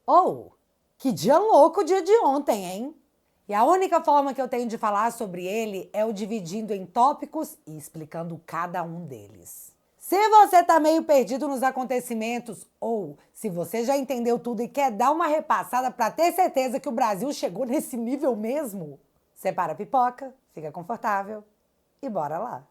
Oh, que dia louco o dia de ontem, hein? E a única forma que eu tenho de falar sobre ele é o dividindo em tópicos e explicando cada um deles. Se você tá meio perdido nos acontecimentos, ou se você já entendeu tudo e quer dar uma repassada para ter certeza que o Brasil chegou nesse nível mesmo, separa a pipoca, fica confortável e bora lá.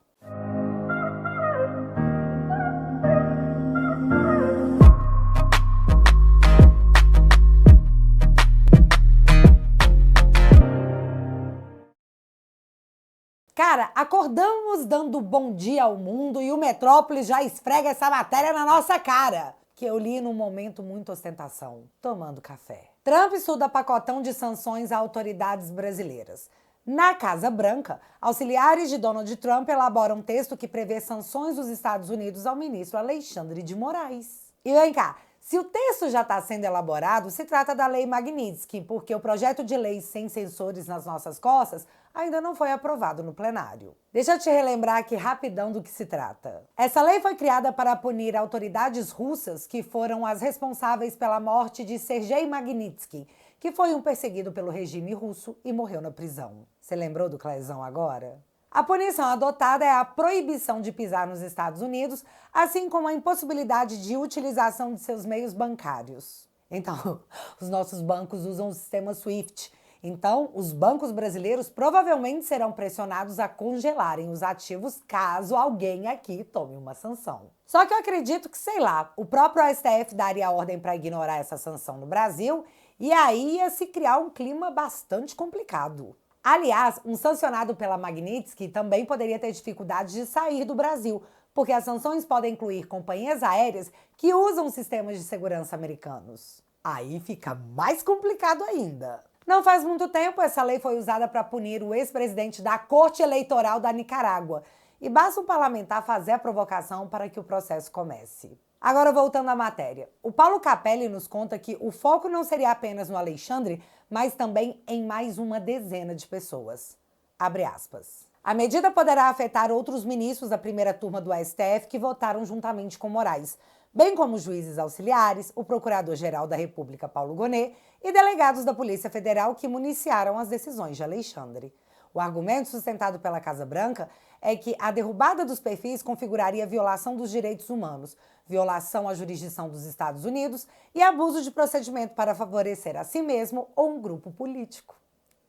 Cara, acordamos dando bom dia ao mundo e o Metrópolis já esfrega essa matéria na nossa cara, que eu li num momento muito ostentação, tomando café. Trump estuda pacotão de sanções a autoridades brasileiras. Na Casa Branca, auxiliares de Donald Trump elaboram um texto que prevê sanções dos Estados Unidos ao ministro Alexandre de Moraes. E vem cá, se o texto já está sendo elaborado, se trata da Lei Magnitsky, porque o projeto de lei sem censores nas nossas costas ainda não foi aprovado no plenário. Deixa eu te relembrar aqui rapidão do que se trata. Essa lei foi criada para punir autoridades russas que foram as responsáveis pela morte de Sergei Magnitsky, que foi um perseguido pelo regime russo e morreu na prisão. Você lembrou do Clezão agora? A punição adotada é a proibição de pisar nos Estados Unidos, assim como a impossibilidade de utilização de seus meios bancários. Então, os nossos bancos usam o sistema SWIFT. Então, os bancos brasileiros provavelmente serão pressionados a congelarem os ativos caso alguém aqui tome uma sanção. Só que eu acredito que, sei lá, o próprio STF daria ordem para ignorar essa sanção no Brasil e aí ia se criar um clima bastante complicado. Aliás, um sancionado pela Magnitsky também poderia ter dificuldades de sair do Brasil, porque as sanções podem incluir companhias aéreas que usam sistemas de segurança americanos. Aí fica mais complicado ainda. Não faz muito tempo, essa lei foi usada para punir o ex-presidente da Corte Eleitoral da Nicarágua. E basta um parlamentar fazer a provocação para que o processo comece. Agora, voltando à matéria. O Paulo Capelli nos conta que o foco não seria apenas no Alexandre, mas também em mais uma dezena de pessoas. Abre aspas. A medida poderá afetar outros ministros da primeira turma do STF que votaram juntamente com Moraes, bem como os juízes auxiliares, o Procurador-Geral da República, Paulo Gonet, e delegados da Polícia Federal que municiaram as decisões de Alexandre. O argumento sustentado pela Casa Branca é que a derrubada dos perfis configuraria violação dos direitos humanos, violação à jurisdição dos Estados Unidos e abuso de procedimento para favorecer a si mesmo ou um grupo político.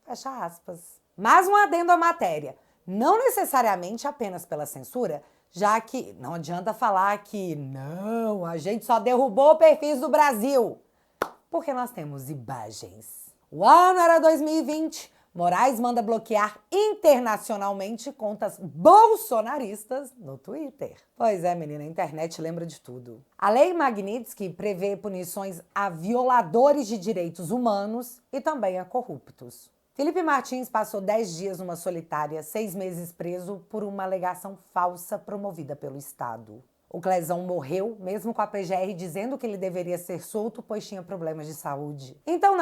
Fecha aspas. Mais um adendo à matéria. Não necessariamente apenas pela censura, já que não adianta falar que não, a gente só derrubou perfis do Brasil, porque nós temos imagens. O ano era 2020. Moraes manda bloquear internacionalmente contas bolsonaristas no Twitter. Pois é, menina, a internet lembra de tudo. A Lei Magnitsky prevê punições a violadores de direitos humanos e também a corruptos. Felipe Martins passou 10 dias numa solitária, 6 meses preso por uma alegação falsa promovida pelo Estado. O Clezão morreu, mesmo com a PGR dizendo que ele deveria ser solto, pois tinha problemas de saúde. Então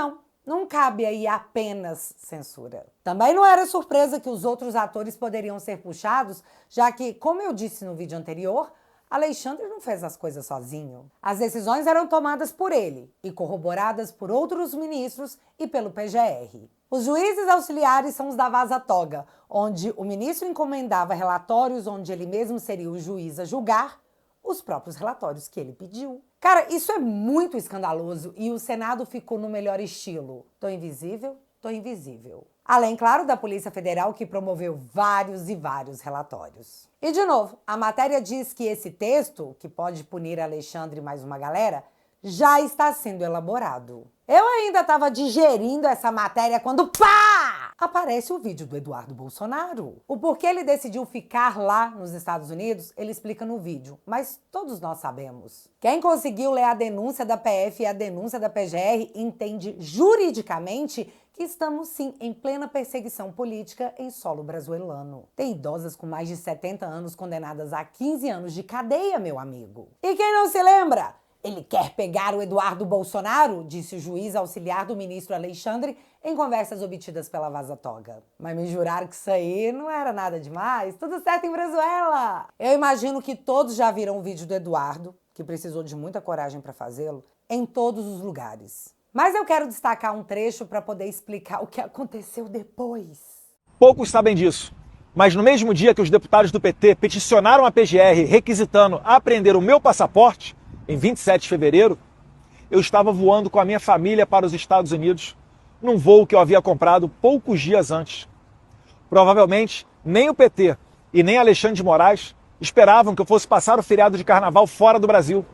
não cabe aí apenas censura. Também não era surpresa que os outros atores poderiam ser puxados, já que, como eu disse no vídeo anterior, Alexandre não fez as coisas sozinho. As decisões eram tomadas por ele e corroboradas por outros ministros e pelo PGR. Os juízes auxiliares são os da Vaza Toga, onde o ministro encomendava relatórios onde ele mesmo seria o juiz a julgar os próprios relatórios que ele pediu. Cara, isso é muito escandaloso e o Senado ficou no melhor estilo. Tô invisível? Tô invisível. Além, claro, da Polícia Federal, que promoveu vários e vários relatórios. E, de novo, a matéria diz que esse texto, que pode punir Alexandre e mais uma galera, já está sendo elaborado. Eu ainda estava digerindo essa matéria quando, pá! Aparece o vídeo do Eduardo Bolsonaro. O porquê ele decidiu ficar lá nos Estados Unidos, ele explica no vídeo, mas todos nós sabemos. Quem conseguiu ler a denúncia da PF e a denúncia da PGR entende juridicamente que estamos sim em plena perseguição política em solo brasileiro. Tem idosas com mais de 70 anos condenadas a 15 anos de cadeia, meu amigo. E quem não se lembra? Ele quer pegar o Eduardo Bolsonaro, disse o juiz auxiliar do ministro Alexandre em conversas obtidas pela Vaza Toga. Mas me juraram que isso aí não era nada demais. Tudo certo em Brazuela. Eu imagino que todos já viram o vídeo do Eduardo, que precisou de muita coragem para fazê-lo, em todos os lugares. Mas eu quero destacar um trecho para poder explicar o que aconteceu depois. Poucos sabem disso, mas no mesmo dia que os deputados do PT peticionaram a PGR requisitando apreender o meu passaporte, em 27 de fevereiro, eu estava voando com a minha família para os Estados Unidos, num voo que eu havia comprado poucos dias antes. Provavelmente, nem o PT e nem Alexandre de Moraes esperavam que eu fosse passar o feriado de carnaval fora do Brasil,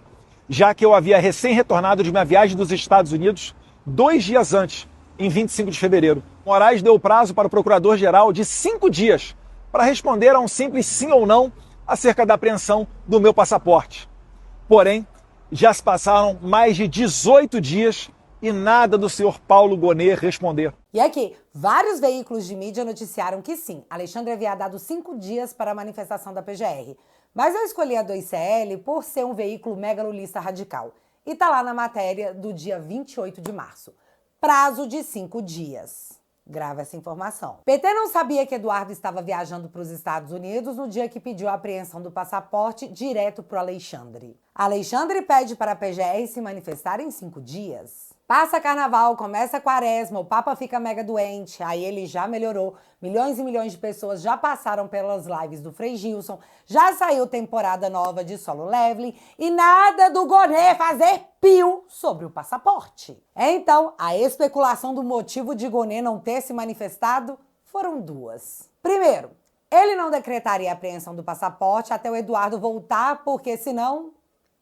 já que eu havia recém-retornado de minha viagem dos Estados Unidos 2 dias antes, em 25 de fevereiro. Moraes deu prazo para o procurador-geral de 5 dias para responder a um simples sim ou não acerca da apreensão do meu passaporte. Porém, já se passaram mais de 18 dias e nada do senhor Paulo Gonet responder. E aqui, vários veículos de mídia noticiaram que sim, Alexandre havia dado 5 dias para a manifestação da PGR. Mas eu escolhi a 2CL por ser um veículo megalolista radical. E tá lá na matéria do dia 28 de março. Prazo de 5 dias. Grava essa informação. PT não sabia que Eduardo estava viajando para os Estados Unidos no dia que pediu a apreensão do passaporte direto para o Alexandre. Alexandre pede para a PGR se manifestar em 5 dias. Passa carnaval, começa a quaresma, o Papa fica mega doente, aí ele já melhorou. Milhões e milhões de pessoas já passaram pelas lives do Frei Gilson, já saiu temporada nova de Solo Leveling e nada do Gonet fazer pio sobre o passaporte. Então, a especulação do motivo de Gonet não ter se manifestado foram duas. Primeiro, ele não decretaria a apreensão do passaporte até o Eduardo voltar, porque senão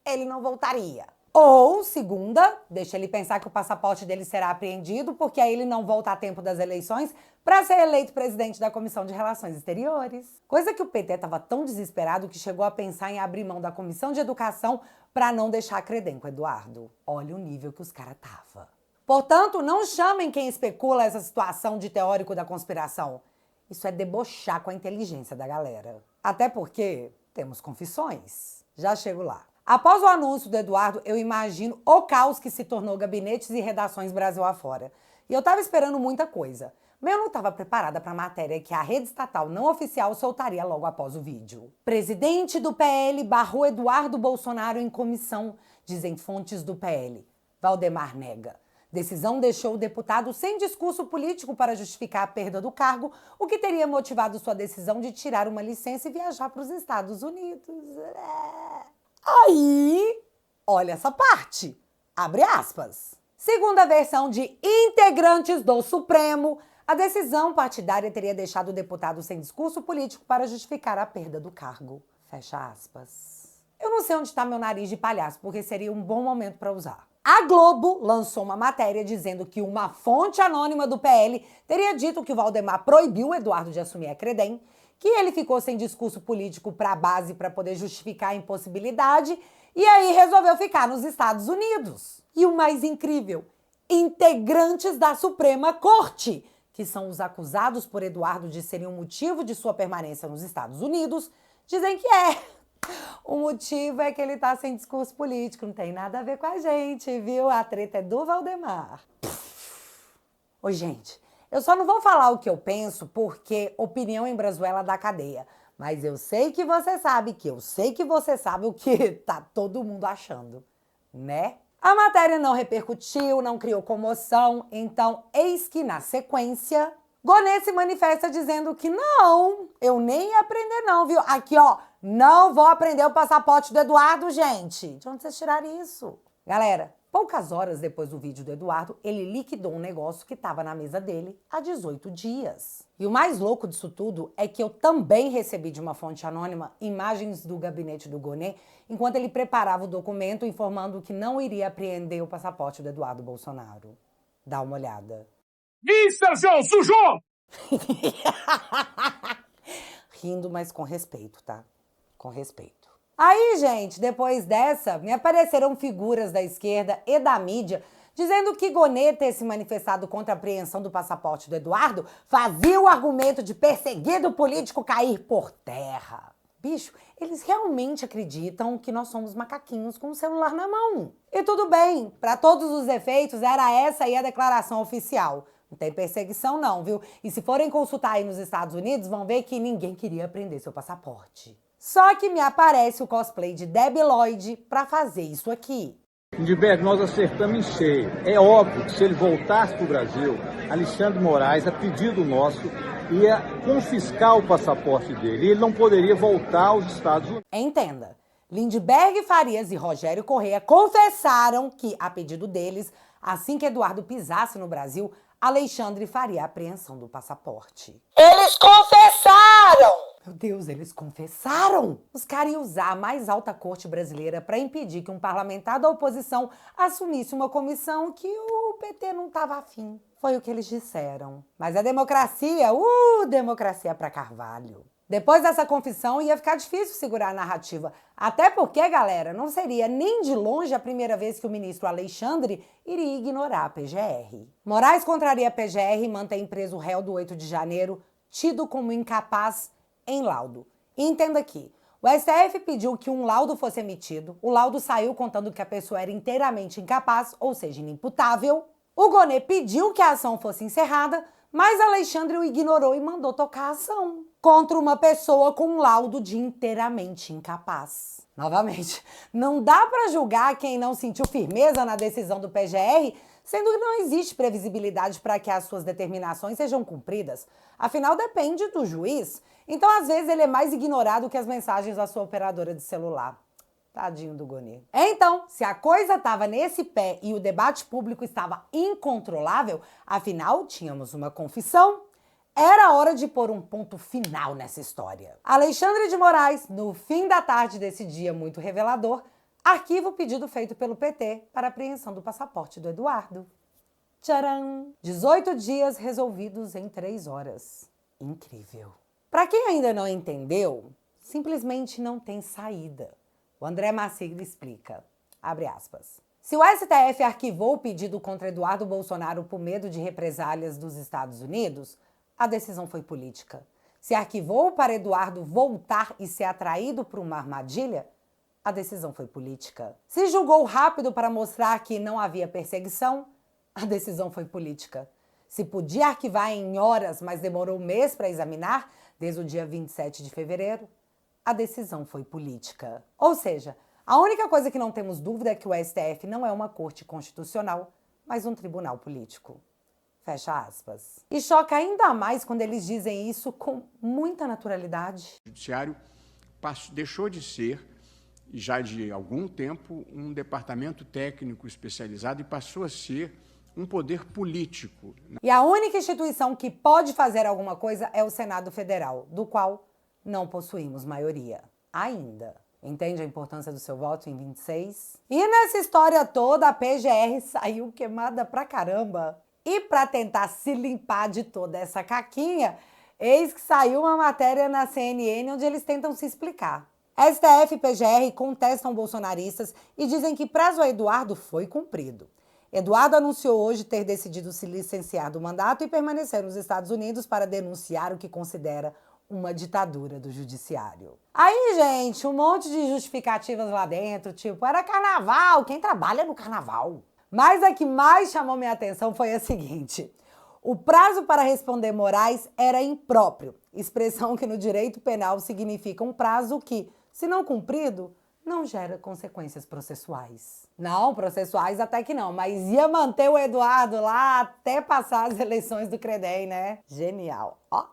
ele não voltaria. Ou, segunda, deixa ele pensar que o passaporte dele será apreendido, porque aí ele não volta a tempo das eleições para ser eleito presidente da Comissão de Relações Exteriores. Coisa que o PT estava tão desesperado que chegou a pensar em abrir mão da Comissão de Educação para não deixar credem com o Eduardo. Olha o nível que os caras estavam. Portanto, não chamem quem especula essa situação de teórico da conspiração. Isso é debochar com a inteligência da galera. Até porque temos confissões. Já chego lá. Após o anúncio do Eduardo, eu imagino o caos que se tornou gabinetes e redações Brasil afora. E eu tava esperando muita coisa, mas eu não estava preparada para a matéria que a rede estatal não oficial soltaria logo após o vídeo. Presidente do PL barrou Eduardo Bolsonaro em comissão, dizem fontes do PL. Valdemar nega. Decisão deixou o deputado sem discurso político para justificar a perda do cargo, o que teria motivado sua decisão de tirar uma licença e viajar para os Estados Unidos. Aí, olha essa parte, abre aspas. Segundo a versão de integrantes do Supremo, a decisão partidária teria deixado o deputado sem discurso político para justificar a perda do cargo. Fecha aspas. Eu não sei onde está meu nariz de palhaço, porque seria um bom momento para usar. A Globo lançou uma matéria dizendo que uma fonte anônima do PL teria dito que o Valdemar proibiu o Eduardo de assumir a Credem, que ele ficou sem discurso político para a base para poder justificar a impossibilidade e aí resolveu ficar nos Estados Unidos. E o mais incrível, integrantes da Suprema Corte, que são os acusados por Eduardo de serem o motivo de sua permanência nos Estados Unidos, dizem que o motivo é que ele tá sem discurso político, não tem nada a ver com a gente, viu? A treta é do Valdemar. Ô, gente, eu só não vou falar o que eu penso porque opinião em Brazuela dá cadeia. Mas eu sei que você sabe que eu sei que você sabe o que tá todo mundo achando, né? A matéria não repercutiu, não criou comoção, então eis que na sequência, Gonet se manifesta dizendo que não, eu nem ia aprender não, viu? Aqui, ó, não vou aprender o passaporte do Eduardo, gente. De onde vocês tiraram isso? Galera, poucas horas depois do vídeo do Eduardo, ele liquidou um negócio que estava na mesa dele há 18 dias. E o mais louco disso tudo é que eu também recebi de uma fonte anônima imagens do gabinete do Gonet enquanto ele preparava o documento informando que não iria apreender o passaporte do Eduardo Bolsonaro. Dá uma olhada. Ih, Sérgio, sujou! Rindo, mas com respeito, tá? Com respeito. Aí, gente, depois dessa, me apareceram figuras da esquerda e da mídia dizendo que Gonet ter se manifestado contra a apreensão do passaporte do Eduardo fazia o argumento de perseguido político cair por terra. Bicho, eles realmente acreditam que nós somos macaquinhos com o celular na mão. E tudo bem, para todos os efeitos, era essa aí a declaração oficial. Não tem perseguição não, viu? E se forem consultar aí nos Estados Unidos, vão ver que ninguém queria apreender seu passaporte. Só que me aparece o cosplay de Debi Lloyd pra fazer isso aqui. Lindbergh, nós acertamos em cheio. É óbvio que se ele voltasse para o Brasil, Alexandre Moraes, a pedido nosso, ia confiscar o passaporte dele. E ele não poderia voltar aos Estados Unidos. Entenda, Lindbergh Farias e Rogério Correia confessaram que, a pedido deles, assim que Eduardo pisasse no Brasil, Alexandre faria a apreensão do passaporte. Eles confessaram! Meu Deus, eles confessaram! Os caras iam usar a mais alta corte brasileira para impedir que um parlamentar da oposição assumisse uma comissão que o PT não estava afim. Foi o que eles disseram. Mas a democracia, democracia para Carvalho. Depois dessa confissão, ia ficar difícil segurar a narrativa. Até porque, galera, não seria nem de longe a primeira vez que o ministro Alexandre iria ignorar a PGR. Moraes contraria a PGR e mantém preso o réu do 8 de janeiro, tido como incapaz em laudo. E entenda aqui, o STF pediu que um laudo fosse emitido, o laudo saiu contando que a pessoa era inteiramente incapaz, ou seja, inimputável. O Gonê pediu que a ação fosse encerrada, mas Alexandre o ignorou e mandou tocar a ação contra uma pessoa com um laudo de inteiramente incapaz. Novamente, não dá para julgar quem não sentiu firmeza na decisão do PGR, sendo que não existe previsibilidade para que as suas determinações sejam cumpridas. Afinal, depende do juiz. Então, às vezes, ele é mais ignorado que as mensagens da sua operadora de celular. Tadinho do Gonê. Então, se a coisa estava nesse pé e o debate público estava incontrolável, afinal, tínhamos uma confissão, era hora de pôr um ponto final nessa história. Alexandre de Moraes, no fim da tarde desse dia muito revelador, arquiva o pedido feito pelo PT para apreensão do passaporte do Eduardo. Tcharam! 18 dias resolvidos em 3 horas. Incrível. Para quem ainda não entendeu, simplesmente não tem saída. O André Macigli explica, abre aspas. Se o STF arquivou o pedido contra Eduardo Bolsonaro por medo de represálias dos Estados Unidos, a decisão foi política. Se arquivou para Eduardo voltar e ser atraído por uma armadilha, a decisão foi política. Se julgou rápido para mostrar que não havia perseguição, a decisão foi política. Se podia arquivar em horas, mas demorou um mês para examinar, desde o dia 27 de fevereiro, a decisão foi política. Ou seja, a única coisa que não temos dúvida é que o STF não é uma corte constitucional, mas um tribunal político. Fecha aspas. E choca ainda mais quando eles dizem isso com muita naturalidade. O judiciário deixou de ser, já de algum tempo, um departamento técnico especializado e passou a ser um poder político. E a única instituição que pode fazer alguma coisa é o Senado Federal, do qual não possuímos maioria. Ainda. Entende a importância do seu voto em 26? E nessa história toda, a PGR saiu queimada pra caramba. E para tentar se limpar de toda essa caquinha, eis que saiu uma matéria na CNN onde eles tentam se explicar. STF e PGR contestam bolsonaristas e dizem que prazo a Eduardo foi cumprido. Eduardo anunciou hoje ter decidido se licenciar do mandato e permanecer nos Estados Unidos para denunciar o que considera uma ditadura do judiciário. Aí, gente, um monte de justificativas lá dentro, tipo, era carnaval, quem trabalha no carnaval? Mas a que mais chamou minha atenção foi a seguinte: o prazo para responder Moraes era impróprio, expressão que no direito penal significa um prazo que, se não cumprido, não gera consequências processuais. Não, processuais até que não, mas ia manter o Eduardo lá até passar as eleições do CREDEM, né? Genial, ó.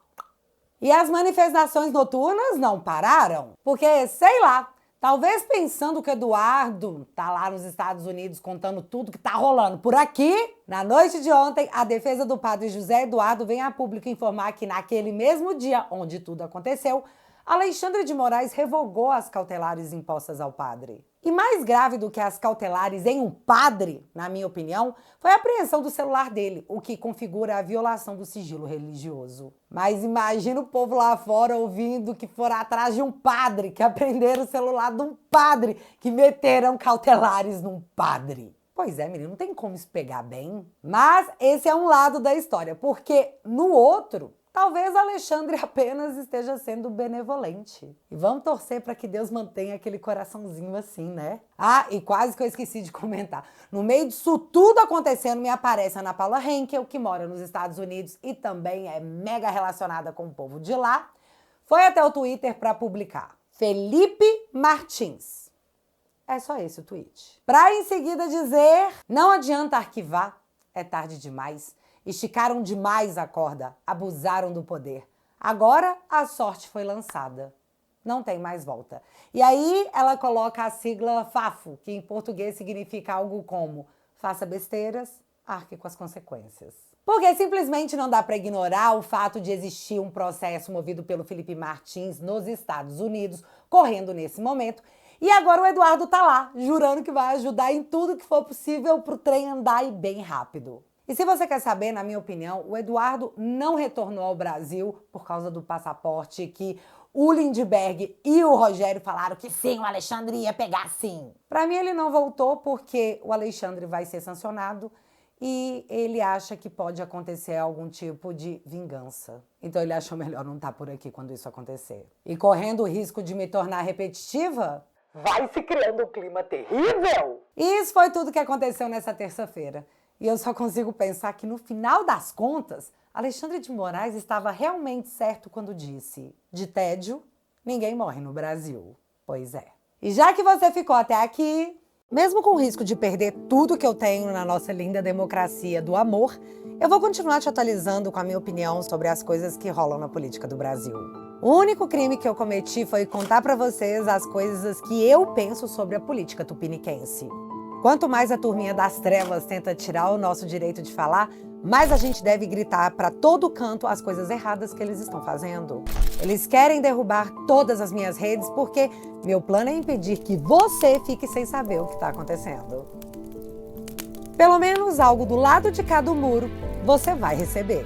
E as manifestações noturnas não pararam, porque, sei lá, talvez pensando que o Eduardo tá lá nos Estados Unidos contando tudo que tá rolando por aqui, na noite de ontem, a defesa do padre José Eduardo vem a público informar que naquele mesmo dia onde tudo aconteceu, Alexandre de Moraes revogou as cautelares impostas ao padre. E mais grave do que as cautelares em um padre, na minha opinião, foi a apreensão do celular dele, o que configura a violação do sigilo religioso. Mas imagina o povo lá fora ouvindo que foram atrás de um padre, que apreenderam o celular de um padre, que meteram cautelares num padre. Pois é, menino, não tem como isso pegar bem. Mas esse é um lado da história, porque no outro, talvez Alexandre apenas esteja sendo benevolente. E vamos torcer para que Deus mantenha aquele coraçãozinho assim, né? Ah, e quase que eu esqueci de comentar. No meio disso tudo acontecendo, me aparece a Ana Paula Henkel, que mora nos Estados Unidos e também é mega relacionada com o povo de lá. Foi até o Twitter para publicar. Felipe Martins. É só esse o tweet. Pra em seguida dizer, não adianta arquivar, é tarde demais. Esticaram demais a corda, abusaram do poder. Agora a sorte foi lançada. Não tem mais volta. E aí ela coloca a sigla FAFO, que em português significa algo como faça besteiras, arque com as consequências. Porque simplesmente não dá para ignorar o fato de existir um processo movido pelo Felipe Martins nos Estados Unidos, correndo nesse momento, e agora o Eduardo tá lá, jurando que vai ajudar em tudo que for possível pro trem andar e bem rápido. E se você quer saber, na minha opinião, o Eduardo não retornou ao Brasil por causa do passaporte que o Lindbergh e o Rogério falaram que sim, o Alexandre ia pegar sim. Para mim ele não voltou porque o Alexandre vai ser sancionado e ele acha que pode acontecer algum tipo de vingança. Então ele achou melhor não estar por aqui quando isso acontecer. E correndo o risco de me tornar repetitiva, vai se criando um clima terrível. E isso foi tudo que aconteceu nessa terça-feira. E eu só consigo pensar que no final das contas, Alexandre de Moraes estava realmente certo quando disse: de tédio, ninguém morre no Brasil. Pois é. E já que você ficou até aqui, mesmo com o risco de perder tudo que eu tenho na nossa linda democracia do amor, eu vou continuar te atualizando com a minha opinião sobre as coisas que rolam na política do Brasil. O único crime que eu cometi foi contar pra vocês as coisas que eu penso sobre a política tupiniquense. Quanto mais a turminha das trevas tenta tirar o nosso direito de falar, mais a gente deve gritar para todo canto as coisas erradas que eles estão fazendo. Eles querem derrubar todas as minhas redes porque meu plano é impedir que você fique sem saber o que está acontecendo. Pelo menos algo do lado de cá do muro você vai receber.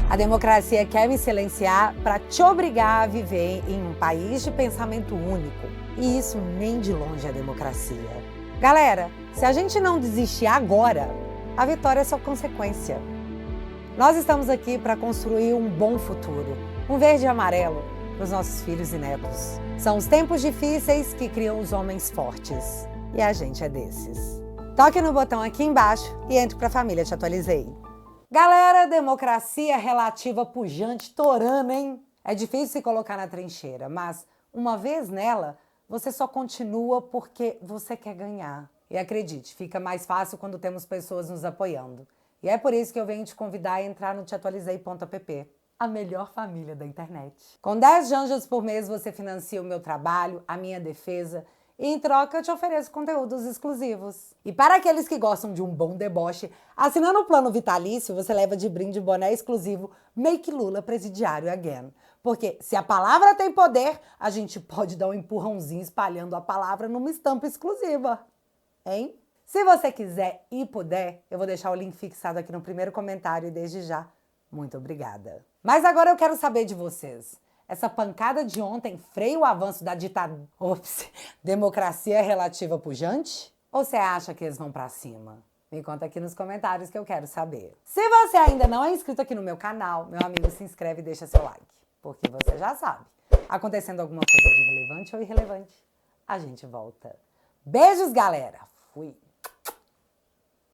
A democracia quer me silenciar para te obrigar a viver em um país de pensamento único. E isso nem de longe é democracia. Galera, se a gente não desistir agora, a vitória é só consequência. Nós estamos aqui para construir um bom futuro, um verde e amarelo para os nossos filhos e netos. São os tempos difíceis que criam os homens fortes. E a gente é desses. Toque no botão aqui embaixo e entre para a família Te Atualizei. Galera, democracia relativa pujante torando, hein? É difícil se colocar na trincheira, mas uma vez nela, você só continua porque você quer ganhar. E acredite, fica mais fácil quando temos pessoas nos apoiando. E é por isso que eu venho te convidar a entrar no teatualizei.app, a melhor família da internet. Com 10 janjas por mês você financia o meu trabalho, a minha defesa, e em troca eu te ofereço conteúdos exclusivos. E para aqueles que gostam de um bom deboche, assinando o plano vitalício, você leva de brinde boné exclusivo Make Lula Presidiário Again. Porque se a palavra tem poder, a gente pode dar um empurrãozinho espalhando a palavra numa estampa exclusiva. Hein? Se você quiser e puder, eu vou deixar o link fixado aqui no primeiro comentário e desde já, muito obrigada. Mas agora eu quero saber de vocês. Essa pancada de ontem freia o avanço da democracia relativa pujante? Ou você acha que eles vão pra cima? Me conta aqui nos comentários que eu quero saber. Se você ainda não é inscrito aqui no meu canal, meu amigo, se inscreve e deixa seu like. Porque você já sabe, acontecendo alguma coisa de relevante ou irrelevante, a gente volta. Beijos, galera! Fui!